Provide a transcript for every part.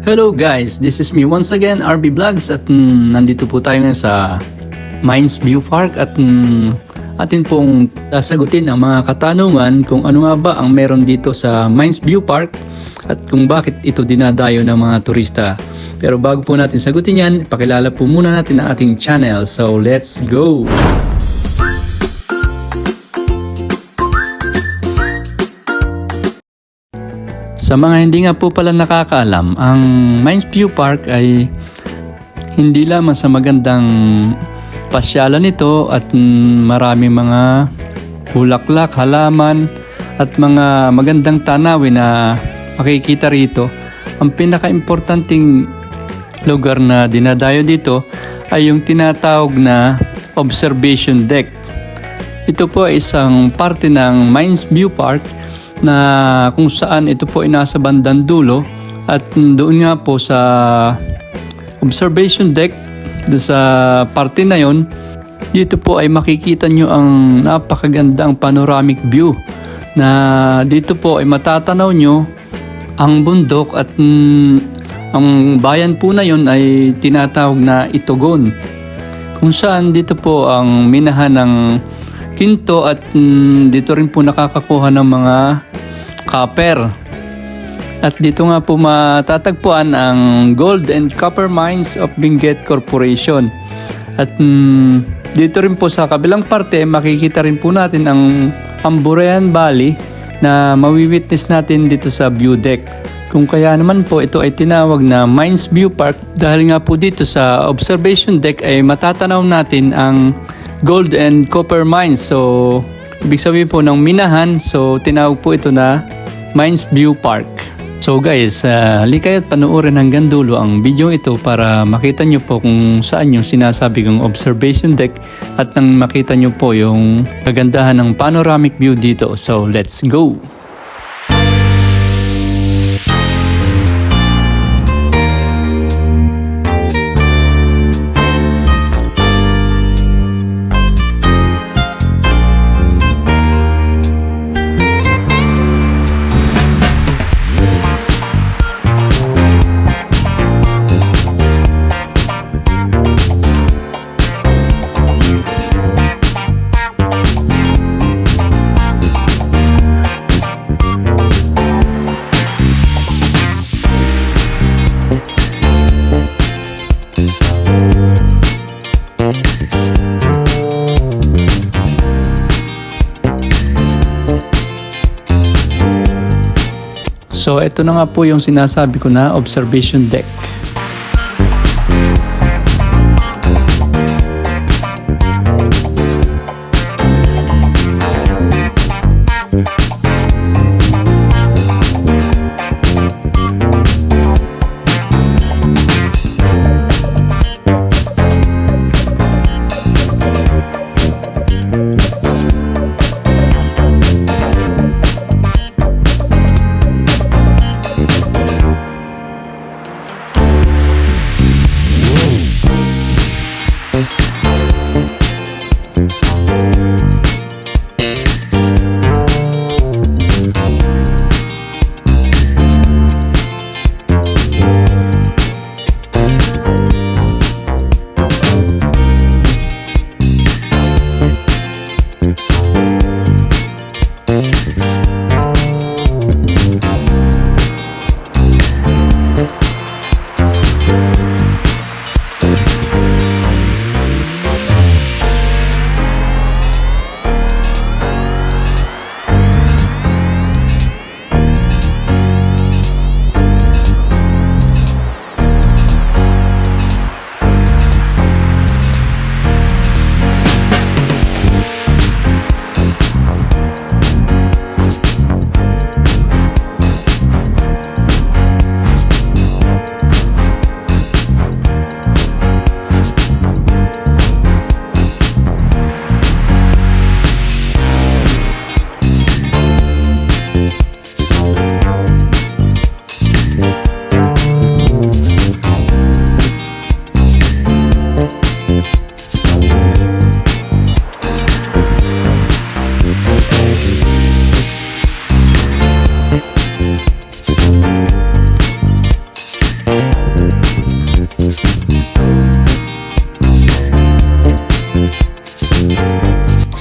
Hello guys, this is me once again, RB Vlogs at nandito po tayo ngayon sa Mines View Park at atin pong sasagutin ang mga katanungan kung ano nga ba ang meron dito sa Mines View Park at kung bakit ito dinadayo ng mga turista. Pero bago po natin sagutin yan, pakilala po muna natin ang ating channel. So let's go! Sa mga hindi nga po pala nakakaalam, ang Mines View Park ay hindi lamang sa magandang pasyalan nito at marami mga bulaklak, halaman at mga magandang tanawin na makikita rito. Ang pinaka-importanting lugar na dinadayo dito ay yung tinatawag na observation deck. Ito po ay isang parte ng Mines View Park na kung saan ito po ay nasa bandang dulo at doon nga po sa observation deck, doon sa parte na yon, dito po ay makikita nyo ang napakagandang panoramic view na dito po ay matatanaw nyo ang bundok at ang bayan po na yon ay tinatawag na Itugon, kung saan dito po ang minahan ng Kinto at dito rin po nakakakuha ng mga copper. At dito nga po matatagpuan ang Gold and Copper Mines of Benguet Corporation. At dito rin po sa kabilang parte makikita rin po natin ang Amburean Valley na mawi-witness natin dito sa view deck. Kung kaya naman po ito ay tinawag na Mines View Park dahil nga po dito sa observation deck ay matatanaw natin ang gold and copper mines. So, ibig sabihin po ng minahan. So, tinawag po ito na Mines View Park. So guys, halika at panoorin hanggang dulo ang video ito para makita nyo po kung saan yung sinasabi kong observation deck at nang makita nyo po yung kagandahan ng panoramic view dito. So, let's go! So ito na nga po yung sinasabi ko na observation deck.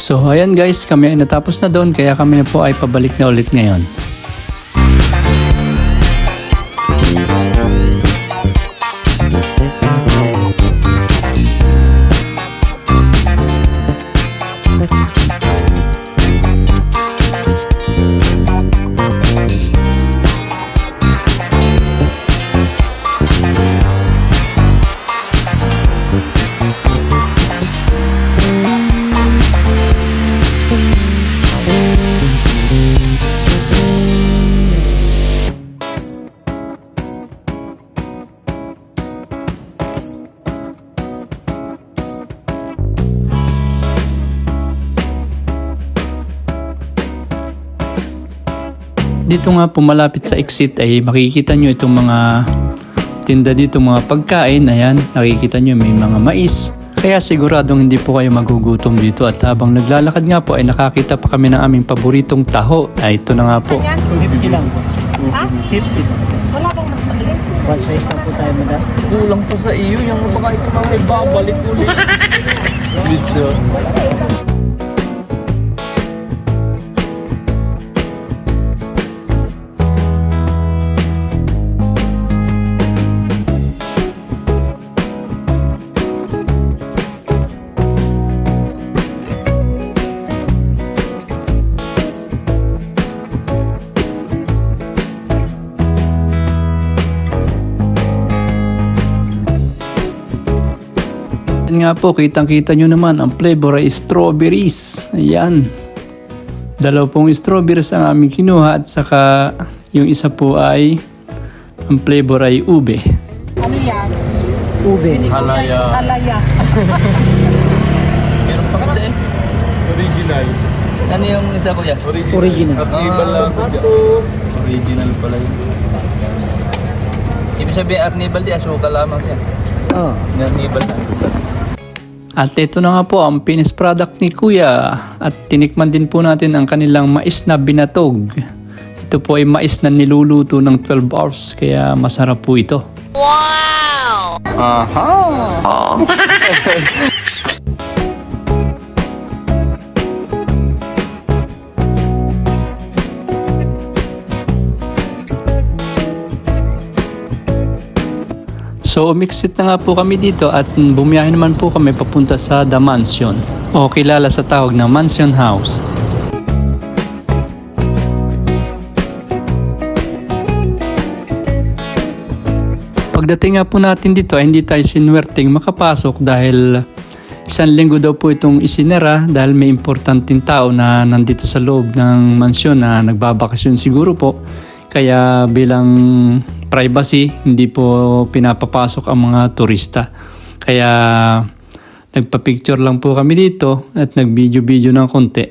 So ayan guys, kami ay natapos na doon kaya kami na po ay pabalik na ulit ngayon. Dito nga po malapit sa exit ay makikita nyo itong mga tinda dito, mga pagkain. Ayan, nakikita nyo may mga mais. Kaya siguradong hindi po kayo magugutom dito. At habang naglalakad nga po ay nakakita pa kami ng aming paboritong taho. Ay ito na nga po. 50 lang po. Ha? 50. Wala bang mas maliit? One size lang po tayo, madam. Kulang pa sa iyo yung baka ito mga ibabalik ulit. Please, nga po, kitang-kita nyo naman ang flavor ay strawberries. Ayan. Dalawa pong strawberries ang aming kinuha at saka yung isa po ay ang flavor ay ube. Ano yan? Ube. Halaya. Alaya. Meron pa kasi. Original. Ano yung isa kuya? Original. Arnibal lang sa Original pala yun. Ibig sabihin Arnibal di asukal lamang siya. Oh. Arnibal na asukal. At ito na nga po ang finished product ni Kuya at tinikman din po natin ang kanilang mais na binatog. Ito po ay mais na niluluto ng 12 hours kaya masarap po ito. Wow! Aha! So umiksit na nga po kami dito at bumiyahe naman po kami papunta sa The Mansion o kilala sa tawag na Mansion House. Pagdating nga po natin dito ay hindi tayo sinuwerteng makapasok dahil isang linggo daw po itong isinara dahil may importanteng tao na nandito sa loob ng mansyon na nagbabakasyon siguro po. Kaya bilang privacy, hindi po pinapapasok ang mga turista. Kaya nagpa-picture lang po kami dito at nag-video-video ng konti.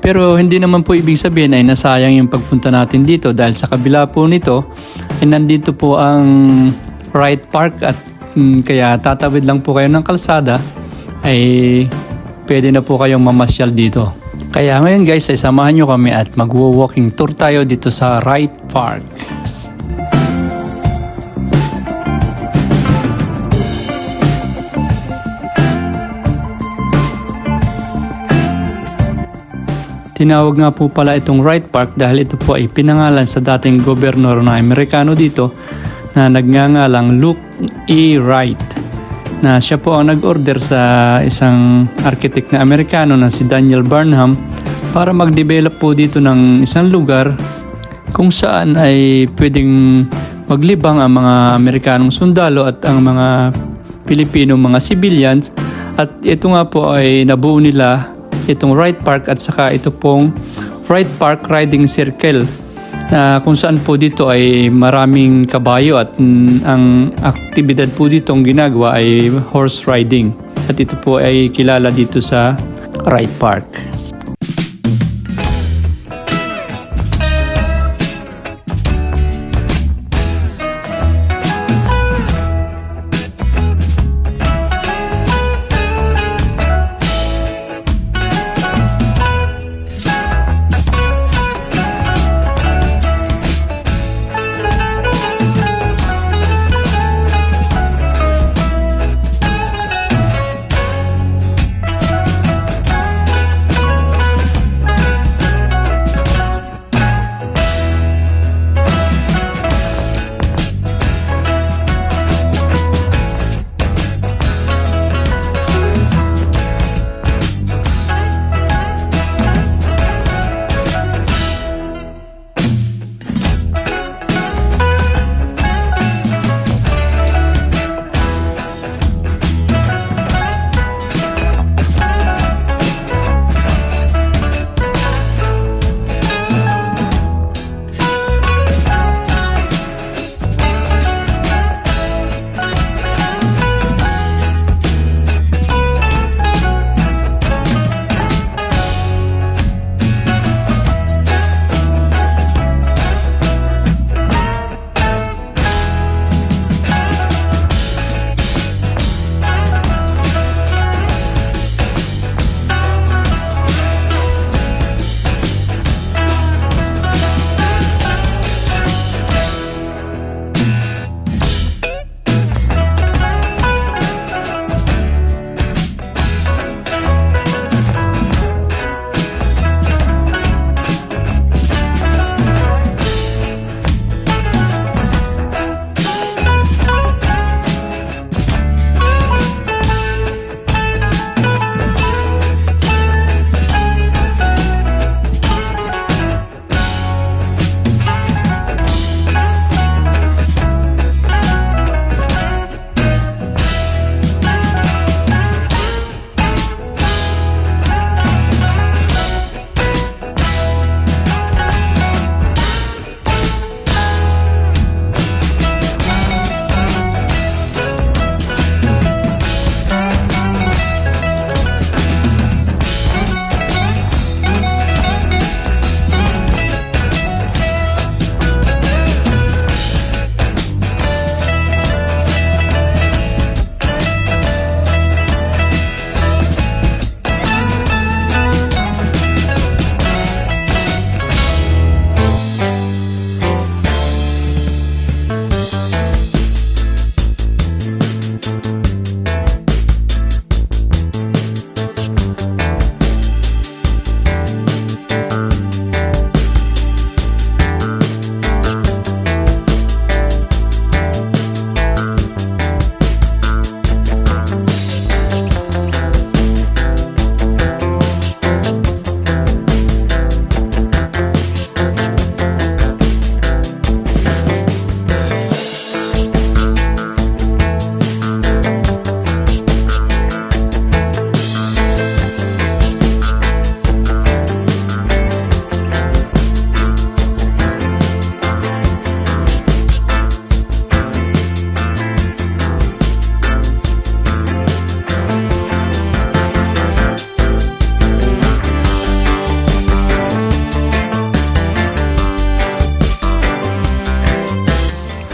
Pero hindi naman po ibig sabihin ay nasayang yung pagpunta natin dito dahil sa kabila po nito ay nandito po ang Wright Park at kaya tatawid lang po kayo ng kalsada ay pwede na po kayong mamasyal dito. Kaya ngayon guys ay samahan nyo kami at magwo-walking tour tayo dito sa Wright Park. tinawag nga po pala itong Wright Park dahil ito po ay pinangalan sa dating gobernador na Amerikano dito na nagngangalang Luke E. Wright, na siya po ang nag-order sa isang architect na Amerikano na si Daniel Barnum para mag-develop po dito ng isang lugar kung saan ay pwedeng maglibang ang mga Amerikanong sundalo at ang mga Pilipinong mga civilians. At ito nga po ay nabuo nila itong Wright Park at saka ito pong Wright Park Riding Circle, na kung saan po dito ay maraming kabayo at ang aktibidad po dito ang ginagawa ay horse riding. At ito po ay kilala dito sa Wright Park.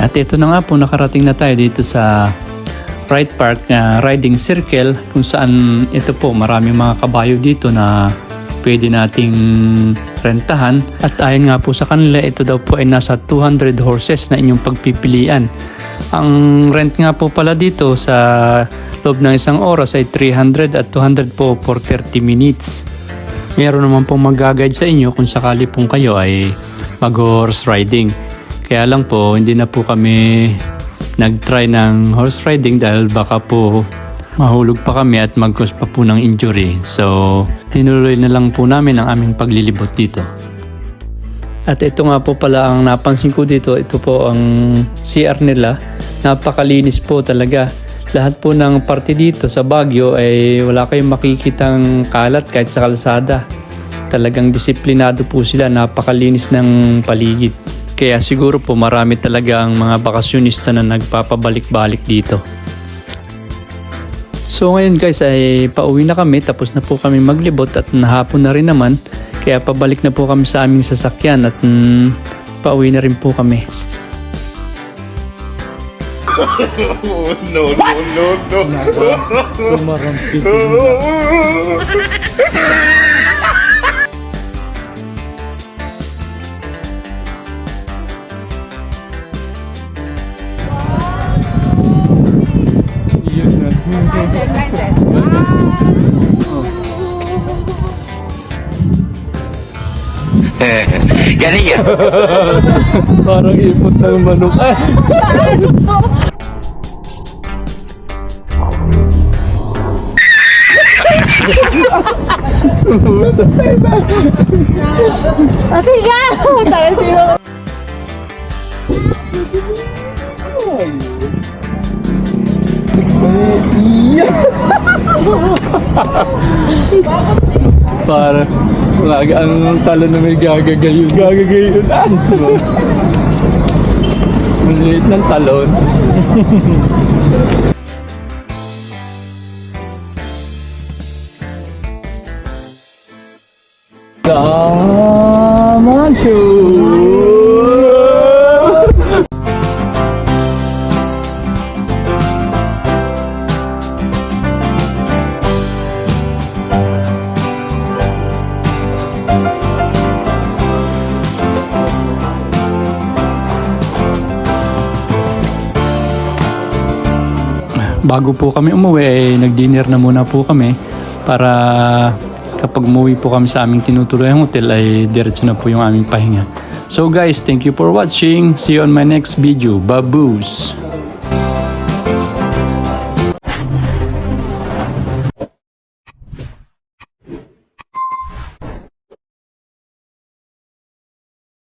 At ito na nga po, nakarating na tayo dito sa Wright Park Riding Circle, kung saan ito po maraming mga kabayo dito na pwede nating rentahan. At ayon nga po sa kanila, ito daw po ay nasa 200 horses na inyong pagpipilian. Ang rent nga po pala dito sa loob ng isang oras ay 300 at 200 po for 30 minutes. Meron naman pong mag-guide sa inyo kung sakali pong kayo ay mag-horse riding. Kaya lang po, hindi na po kami nag-try ng horse riding dahil baka po mahulog pa kami at mag-cause pa po ng injury. So, tinuloy na lang po namin ang aming paglilibot dito. At ito nga po pala ang napansin ko dito, ito po ang CR nila. Napakalinis po talaga. Lahat po ng parte dito sa Baguio ay wala kayong makikitang kalat kahit sa kalsada. Talagang disiplinado po sila, napakalinis ng paligid. Kaya siguro po marami talaga ang mga bakasyonista na nagpapabalik-balik dito. So ngayon guys ay pauwi na kami, tapos na po kami maglibot at nahapon na rin naman. Kaya pabalik na po kami sa aming sasakyan at pauwi na rin po kami. No. Sumarampit. Galing yan. Parang ipot ng manok. Sige! Tayo sino? Para lagi ang talon na may gagagayon. Gagagayon. Anis mo. Maliit ng talon. Come on, bago po kami umuwi ay nag-dinner na muna po kami para kapag umuwi po kami sa aming tinutuluyang hotel ay diretso na po yung aming pahinga. So guys, thank you for watching. See you on my next video. Baboos!